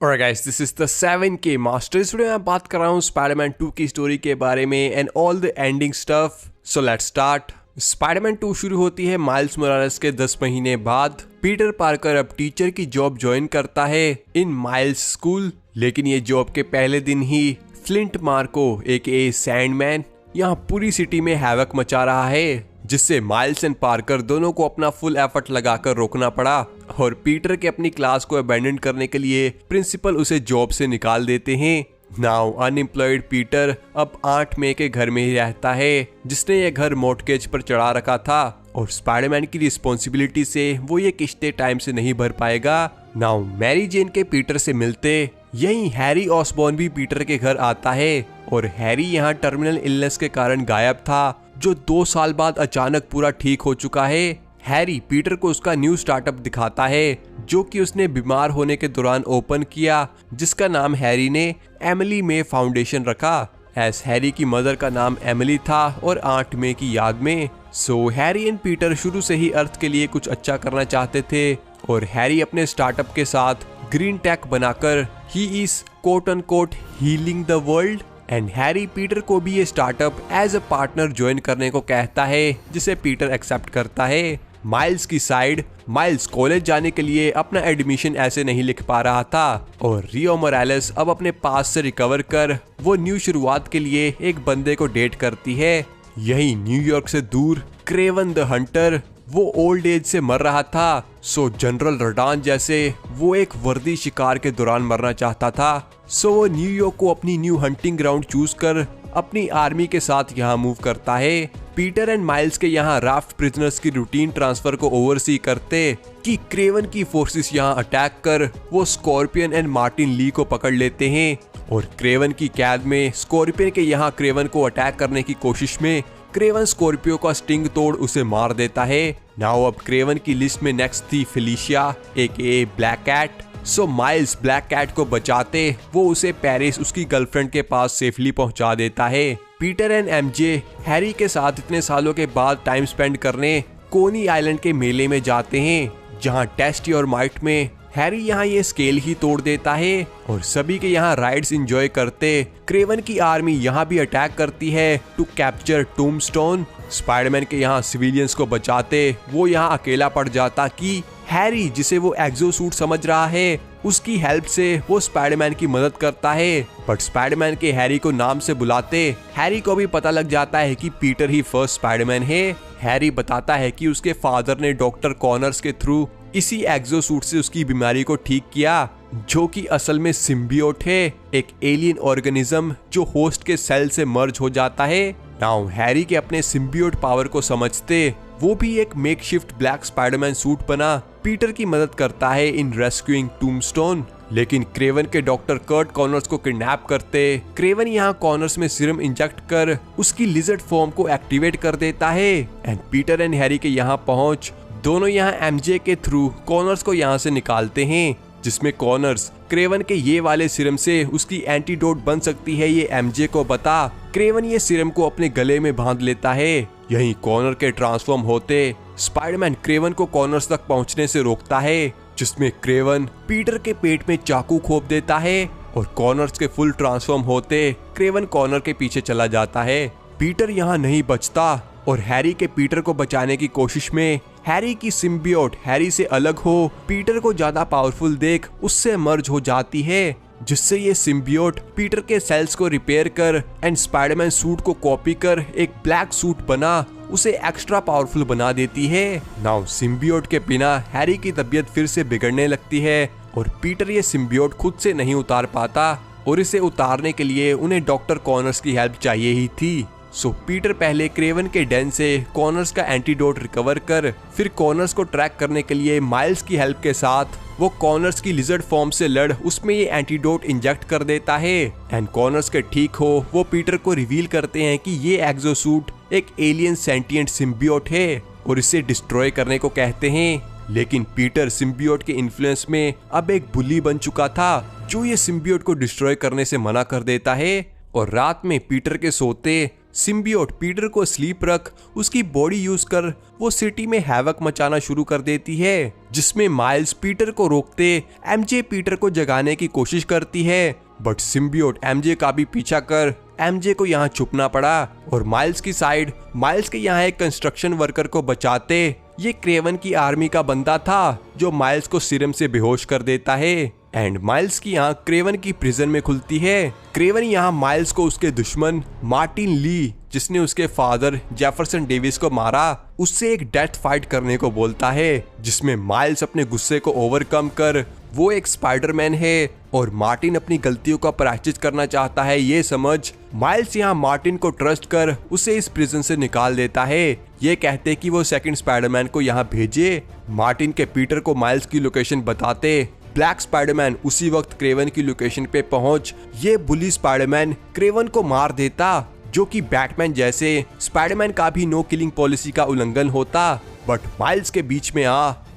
Alright guys, this is the 7K Master. इस video में मैं बात कर रहा हूँ स्पाइडरमैन 2 की स्टोरी के बारे में and all the ending stuff. So let's start. Spiderman 2 शुरू होती है माइल्स मोरालेस के 10 महीने बाद. पीटर पार्कर अब टीचर की जॉब ज्वाइन करता है इन माइल्स स्कूल. लेकिन ये जॉब के पहले दिन ही फ्लिंट मार्को AKA सैंडमैन यहाँ पूरी सिटी में हैवक मचा रहा है, जिससे माइल्स एंड पार्कर दोनों को अपना फुल एफर्ट लगाकर रोकना पड़ा. और पीटर के अपनी क्लास को अबैंडन करने के लिए प्रिंसिपल उसे जॉब से निकाल देते हैं. नाउ अनएम्प्लॉयड पीटर अब 8 मई के घर में ही रहता है, जिसने ये घर मॉर्टगेज पर चढ़ा रखा था और स्पाइडरमैन की रिस्पॉन्सिबिलिटी से वो ये किस्तें टाइम से नहीं भर पाएगा. नाउ मैरी जेन के पीटर से मिलते यही हैरी ऑसबॉर्न भी पीटर के घर आता है. और हैरी यहाँ टर्मिनल इलनेस के कारण गायब था, जो 2 साल बाद अचानक पूरा ठीक हो चुका है. हैरी पीटर को उसका न्यू स्टार्टअप दिखाता है, जो कि उसने बीमार होने के दौरान ओपन किया, जिसका नाम हैरी ने एमिली मे फाउंडेशन रखा. एस हैरी की मदर का नाम एमिली था और 8 मई की याद में. सो हैरी एंड पीटर शुरू से ही अर्थ के लिए कुछ अच्छा करना चाहते थे और हैरी अपने स्टार्टअप के साथ ग्रीन टेक बनाकर he is quote and quote healing the world. And Harry Peter को भी ये startup as a partner join करने को कहता है, जिसे पीटर एक्सेप्ट करता है. माइल्स की साइड, माइल्स कॉलेज जाने के लिए अपना एडमिशन ऐसे नहीं लिख पा रहा था और रियो मोरालेस अब अपने पास से रिकवर कर वो न्यू शुरुआत के लिए एक बंदे को डेट करती है. यही न्यूयॉर्क से दूर क्रेवन द हंटर वो ओल्ड एज से मर रहा था. सो जनरल रडान जैसे वो एक वर्दी शिकार के दौरान मरना चाहता था. सो वो न्यूयॉर्क को अपनी न्यू हंटिंग ग्राउंड चूज कर अपनी आर्मी के साथ यहाँ मूव करता है. पीटर एंड माइल्स के यहाँ राफ्ट प्रिजनर्स की रूटीन ट्रांसफर को ओवरसी करते कि क्रेवन की फोर्सेस यहाँ अटैक कर वो स्कॉर्पियन एंड मार्टिन ली को पकड़ लेते हैं. और क्रेवन की कैद में स्कॉर्पियन के यहाँ क्रेवन को अटैक करने की कोशिश में क्रेवन स्कॉर्पियो का स्टिंग तोड़ उसे मार देता है. नाउ अब क्रेवन की लिस्ट में नेक्स्ट थी फेलिशिया AKA ब्लैक कैट. सो माइल्स ब्लैक कैट को बचाते वो उसे पेरिस उसकी गर्लफ्रेंड के पास सेफली पहुंचा देता है. पीटर एंड MJ हैरी के साथ इतने सालों के बाद टाइम स्पेंड करने कोनी आइलैंड के मेले में जाते हैं, जहां टेस्टी और माइट में हैरी यहाँ ये स्केल ही तोड़ देता है और सभी के यहाँ राइड्स एंजॉय करते क्रेवन की आर्मी यहाँ भी अटैक करती है टू कैप्चर टूम्बस्टोन. स्पाइडरमैन के यहाँ सिविलियंस को बचाते वो यहाँ अकेला पड़ जाता कि हैरी, जिसे वो एक्सोसूट समझ रहा है, उसकी हेल्प से वो स्पाइडरमैन की मदद करता है. बट स्पाइडरमैन के हैरी को नाम से बुलाते हैरी को भी पता लग जाता है कि पीटर ही फर्स्ट स्पाइडरमैन है. हैरी बताता है कि उसके फादर ने डॉक्टर कॉनर्स के थ्रू इसी एक्सोसूट से उसकी बीमारी को ठीक किया, जो कि असल में सिम्बियोट है, एक एलियन ऑर्गेनिज्म जो होस्ट के सेल से मर्ज हो जाता है. नाउ हैरी के अपने सिम्बियोट पावर को समझते वो भी एक मेकशिफ्ट ब्लैक स्पाइडरमैन सूट बना पीटर की मदद करता है इन रेस्क्यूइंग टूम्बस्टोन. लेकिन क्रेवन के डॉक्टर कर्ट कॉनर्स को किडनैप करते क्रेवन यहाँ कॉनर्स में सीरम इंजेक्ट कर उसकी लिजर्ड फॉर्म को एक्टिवेट कर देता है. एंड पीटर एंड हैरी के यहाँ पहुंच दोनों यहाँ MJ के थ्रू कॉनर्स को यहाँ से निकालते हैं, जिसमें कॉनर्स क्रेवन के ये वाले सीरम से उसकी एंटीडोट बन सकती है ये MJ को बता. क्रेवन ये सीरम को अपने गले में बांध लेता है. यहीं कॉनर के ट्रांसफॉर्म होते स्पाइडरमैन क्रेवन को कॉनर्स तक पहुंचने से रोकता है, जिसमें क्रेवन पीटर के पेट में चाकू खोप देता है और कॉनर्स के फुल ट्रांसफॉर्म होते क्रेवन कॉनर के पीछे चला जाता है. पीटर यहाँ नहीं बचता और हैरी के पीटर को बचाने की कोशिश में हैरी की सिम्बियोट हैरी से अलग हो पीटर को ज्यादा पावरफुल देख उससे मर्ज हो जाती है, जिससे ये सिम्बियोट पीटर के सेल्स को रिपेयर कर एंड स्पाइडरमैन सूट को कॉपी कर एक ब्लैक सूट बना उसे एक्स्ट्रा पावरफुल बना देती है. नाउ सिम्बियोट के बिना हैरी की तबीयत फिर से बिगड़ने लगती है और पीटर ये सिम्बियोट खुद से नहीं उतार पाता और इसे उतारने के लिए उन्हें डॉक्टर कॉनर्स की हेल्प चाहिए ही थी. सो पीटर पहले क्रेवन के डेन से कॉनर्स का एंटीडोट रिकवर कर फिर कॉनर्स को ट्रैक करने के लिए माइल्स की हेल्प के साथ वो कॉनर्स की लिजर्ड फॉर्म से लड़ उसमें ये एंटीडोट इंजेक्ट कर देता है. एंड कॉनर्स के ठीक हो वो पीटर को रिवील करते हैं कि ये एक्सोसूट एक एलियन सेंटिएंट सिम्बियोट है और इसे डिस्ट्रॉय करने को कहते हैं. लेकिन पीटर सिम्बियोट के इन्फ्लुएंस में अब एक बुली बन चुका था, जो ये सिम्बियोट को डिस्ट्रॉय करने से मना कर देता है. और रात में पीटर के सोते सिम्बियोट पीटर को स्लीप रख उसकी बॉडी यूज कर वो सिटी में हैवक मचाना शुरू कर देती है, जिसमें माइल्स पीटर को रोकते एमजे पीटर को जगाने की कोशिश करती है, बट सिम्बियोट एमजे का भी पीछा कर एमजे को यहाँ छुपना पड़ा। और माइल्स की साइड माइल्स के यहाँ एक कंस्ट्रक्शन वर्कर को बचाते ये क्रेवन की आर्मी का बंदा था जो माइल्स को सीरम से बेहोश कर देता है। एंड माइल्स की यहाँ क्रेवन की प्रिजन में खुलती है। क्रेवन यहाँ माइल्स को उसके दुश्मन मार्टिन ली, जिसने उसके फादर जेफरसन डेविस को मारा, उससे एक डेथ फाइट करने को बोलता है, जिसमें माइल्स अपने गुस्से को ओवरकम कर वो एक स्पाइडरमैन है और मार्टिन अपनी गलतियों का प्रायश्चित करना चाहता है ये समझ माइल्स यहाँ मार्टिन को ट्रस्ट कर उसे इस प्रिजन से निकाल देता है, ये कहते कि वो सेकंड स्पाइडरमैन को यहाँ भेजे। मार्टिन के पीटर को माइल्स की लोकेशन बताते ब्लैक स्पाइडरमैन उसी वक्त क्रेवन की लोकेशन पे पहुंच ये बुली स्पाइडरमैन क्रेवन को मार देता, जो कि बैटमैन जैसे स्पाइडरमैन का भी नो किलिंग पॉलिसी का उल्लंघन होता। बट माइल्स के बीच में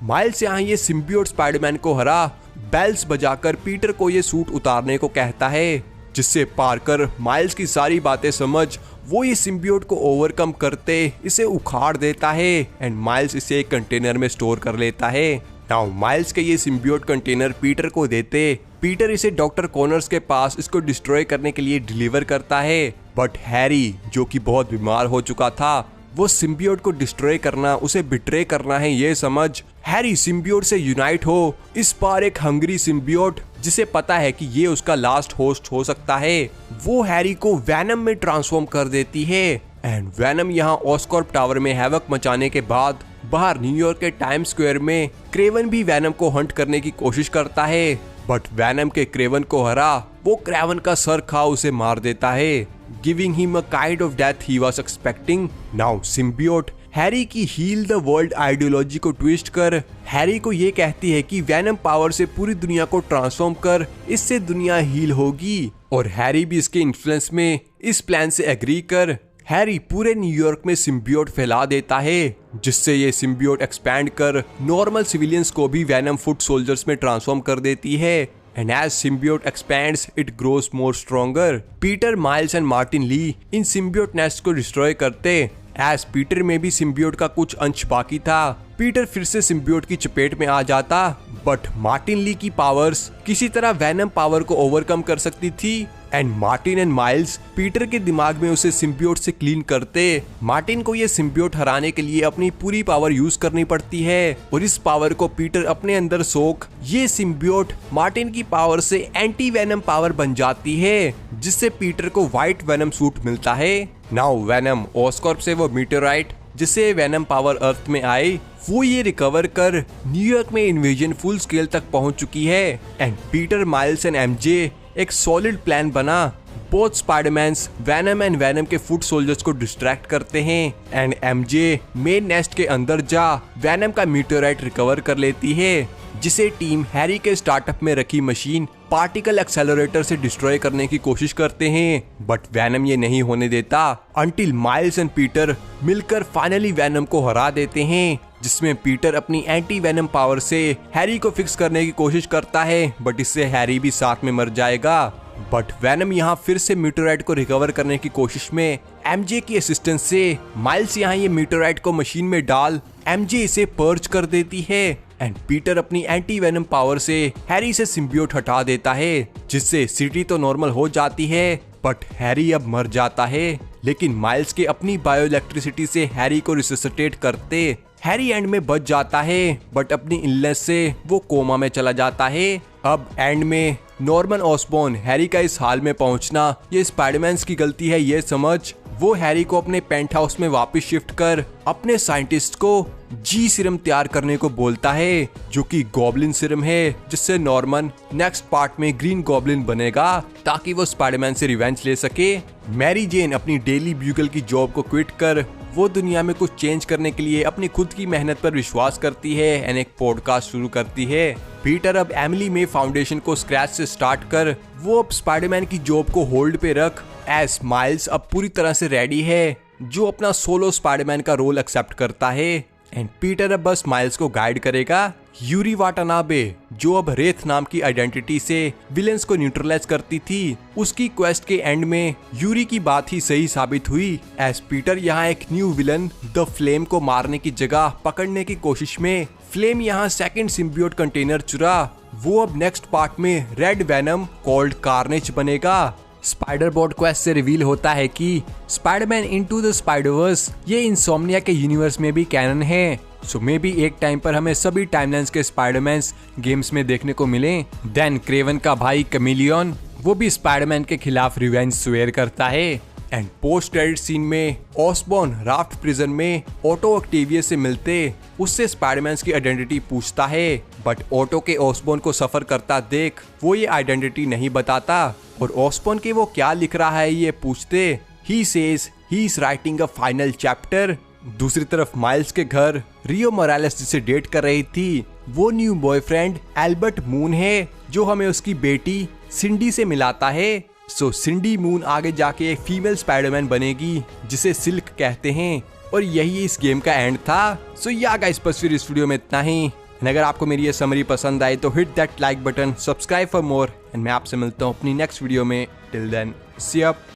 माइल्स यहाँ ये सिम्बियोट स्पाइडरमैन को हरा बेल्स बजाकर पीटर को ये सूट उतारने को कहता है, जिससे पार्कर माइल्स की सारी बातें समझ वो ये सिम्बियोट को ओवरकम करते इसे उखाड़ देता है एंड माइल्स इसे एक कंटेनर में स्टोर कर लेता है। नाउ माइल्स के ये सिम्बियोट कंटेनर पीटर को देते पीटर इसे डॉक्टर कॉनर्स के पास इसको डिस्ट्रॉय करने के लिए डिलीवर करता है, बट हैरी जो कि बहुत बीमार हो चुका था वो सिम्बियोट को डिस्ट्रॉय करना उसे बिट्रे करना है ये समझ हैरी सिम्बियोट से यूनाइट हो इस बार एक हंग्री सिम्बियोट जिसे पता है कि ये उसका लास्ट होस्ट हो सकता है, वो हैरी को वैनम में ट्रांसफॉर्म कर देती है। एंड वैनम यहाँ ऑस्कॉर्प टावर में हैवक मचाने के बाद बाहर न्यूयॉर्क के टाइम स्क्वायर में क्रेवन भी वैनम को हंट करने की कोशिश करता है, बट वैनम के क्रेवन को हरा वो क्रेवन का सर खा उसे मार देता है, giving him a kind of death he was expecting. Now symbiote Harry की हील द वर्ल्ड आइडियोलॉजी को ट्विस्ट कर हैरी को ये कहती है कि वैनम पावर से पूरी दुनिया को ट्रांसफॉर्म कर इससे दुनिया हील होगी, और हैरी भी इसके इन्फ्लुएंस में इस प्लान से एग्री कर हैरी पूरे न्यूयॉर्क में सिम्बियोट फैला देता है, जिससे ये सिम्बियोट एक्सपैंड कर नॉर्मल सिविलियंस को भी वैनम फुट सोल्जर्स में ट्रांसफॉर्म कर देती है। And as symbiote expands it grows more stronger. Peter Miles and Martin Li in symbiote nest को डिस्ट्रॉय करते एज पीटर में भी सिम्बियोट का कुछ अंश बाकी था। पीटर फिर से सिम्बियोट की चपेट में आ जाता, बट मार्टिन ली की पावर्स किसी तरह वैनम पावर को ओवरकम कर सकती थी and Martin and miles Peter के दिमाग में उसे सिम्बियोट से क्लीन करते। मार्टिन को ये सिम्बियोट हराने के लिए अपनी पूरी पावर यूज करनी पड़ती है और इस पावर को पीटर अपने अंदर सोख ये सिम्बियोट मार्टिन की पावर से एंटी वैनम पावर बन जाती है, जिससे पीटर को व्हाइट वैनम सूट मिलता है। नाउ वैनम ऑस्कॉर्प से वो मीटेराइट जिससे वैनम पावर अर्थ में आई वो ये रिकवर कर न्यूयॉर्क में इन्वेजन फुल स्केल तक पहुंच चुकी है and Peter Miles and MJ एक सॉलिड प्लान बना। Both Spider-Man's Venom and Venom के फुट सोल्जर्स को डिस्ट्रैक्ट करते हैं एंड एमजे मेन नेस्ट के अंदर जा वैनम का मीटेराइट रिकवर कर लेती है, जिसे टीम हैरी के स्टार्टअप में रखी मशीन पार्टिकल एक्सेलरेटर से डिस्ट्रॉय करने की कोशिश करते हैं, बट वैनम ये नहीं होने देता अंटिल माइल्स एंड पीटर मिलकर फाइनली वैनम को हरा देते हैं, जिसमें पीटर अपनी एंटी वैनम पावर से हैरी को फिक्स करने की कोशिश करता है, बट इससे हैरी भी साथ में मर जाएगा। बट वैनम यहाँ फिर से मीटेराइट को रिकवर करने की कोशिश में एमजे की असिस्टेंस से माइल्स यहाँ ये मीटेराइट को मशीन में डाल एमजे इसे पर्च कर देती है एंड पीटर अपनी एंटी वैनम पावर से हैरी से सिम्बियोट हटा देता है, जिससे सिटी तो नॉर्मल हो जाती है बट हैरी अब मर जाता है। लेकिन माइल्स के अपनी बायो इलेक्ट्रिसिटी से हैरी को रिससिटेट करते हैरी एंड में बच जाता है, बट अपनी इलनेस से वो कोमा में चला जाता है। अब एंड में नॉर्मन ऑसबॉर्न हैरी का इस हाल में पहुंचना ये स्पाइडरमैन्स की गलती है ये समझ वो हैरी को अपने पेंट हाउस में वापस शिफ्ट कर अपने साइंटिस्ट को जी सीरम तैयार करने को बोलता है, जो कि गॉब्लिन सीरम है, जिससे नॉर्मन नेक्स्ट पार्ट में ग्रीन गॉब्लिन बनेगा ताकि वो स्पाइडरमैन से रिवेंज ले सके। मैरी जेन अपनी डेली ब्यूगल की जॉब को क्विट कर वो दुनिया में कुछ चेंज करने के लिए अपनी खुद की मेहनत पर विश्वास करती है एंड एक पॉडकास्ट शुरू करती है। पीटर अब एमिली में फाउंडेशन को स्क्रैच से स्टार्ट कर वो अब स्पाइडरमैन की जॉब को होल्ड पे रख एज माइल्स अब पूरी तरह से रेडी है जो अपना सोलो स्पाइडरमैन का रोल एक्सेप्ट करता है एंड पीटर अब बस माइल्स को गाइड करेगा। यूरी वाटानाबे, जो अब रेथ नाम की आइडेंटिटी से विलेंस को न्यूट्रलाइज करती थी, उसकी क्वेस्ट के एंड में यूरी की बात ही सही साबित हुई। एज पीटर यहाँ एक न्यू विलन द फ्लेम को मारने की जगह पकड़ने की कोशिश में फ्लेम यहाँ सेकंड सिम्बियोट कंटेनर चुरा। वो अब नेक्स्ट पार्ट में रेड वेनम कॉल्ड कार्नेज बनेगा। स्पाइडर बोट क्वेस्ट से रिवील होता है कि स्पाइडरमैन इनटू द स्पाइडरवर्स ये इंसोम्निया के यूनिवर्स में भी कैनन है। सो मे बी एक टाइम पर हमें सभी टाइमलाइंस के स्पाइडरमैन्स गेम्स में देखने को मिले। देन क्रेवन का भाई कैमिलियन, वो भी स्पाइडरमैन के खिलाफ रिवेंज स्वेयर करता है। एंड पोस्ट क्रेडिट सीन में ऑसबॉर्न राफ्ट प्रिजन में ऑटो ऑक्टेवियस से मिलते उससे स्पाइडरमैन की आइडेंटिटी पूछता है, बट ऑटो के ऑसबॉर्न को सफर करता देख वो ये आइडेंटिटी नहीं बताता और ऑसबॉर्न के वो क्या लिख रहा है ये पूछते he says he is writing a final chapter. दूसरी तरफ माइल्स के घर रियो मोरालेस जिसे डेट कर रही थी वो न्यू बॉयफ्रेंड एल्बर्ट मून है, जो हमें उसकी बेटी सिंडी से मिलाता है। सो सिंडी मून आगे जाके एक फीमेल स्पाइडरमैन बनेगी जिसे सिल्क कहते हैं और यही इस गेम का एंड था। सो या गाइस, बस फिर इस वीडियो में इतना ही। अगर आपको मेरी ये समरी पसंद आई तो hit that like button, subscribe for more and मैं आपसे मिलता हूँ अपनी नेक्स्ट वीडियो में। Till then see you.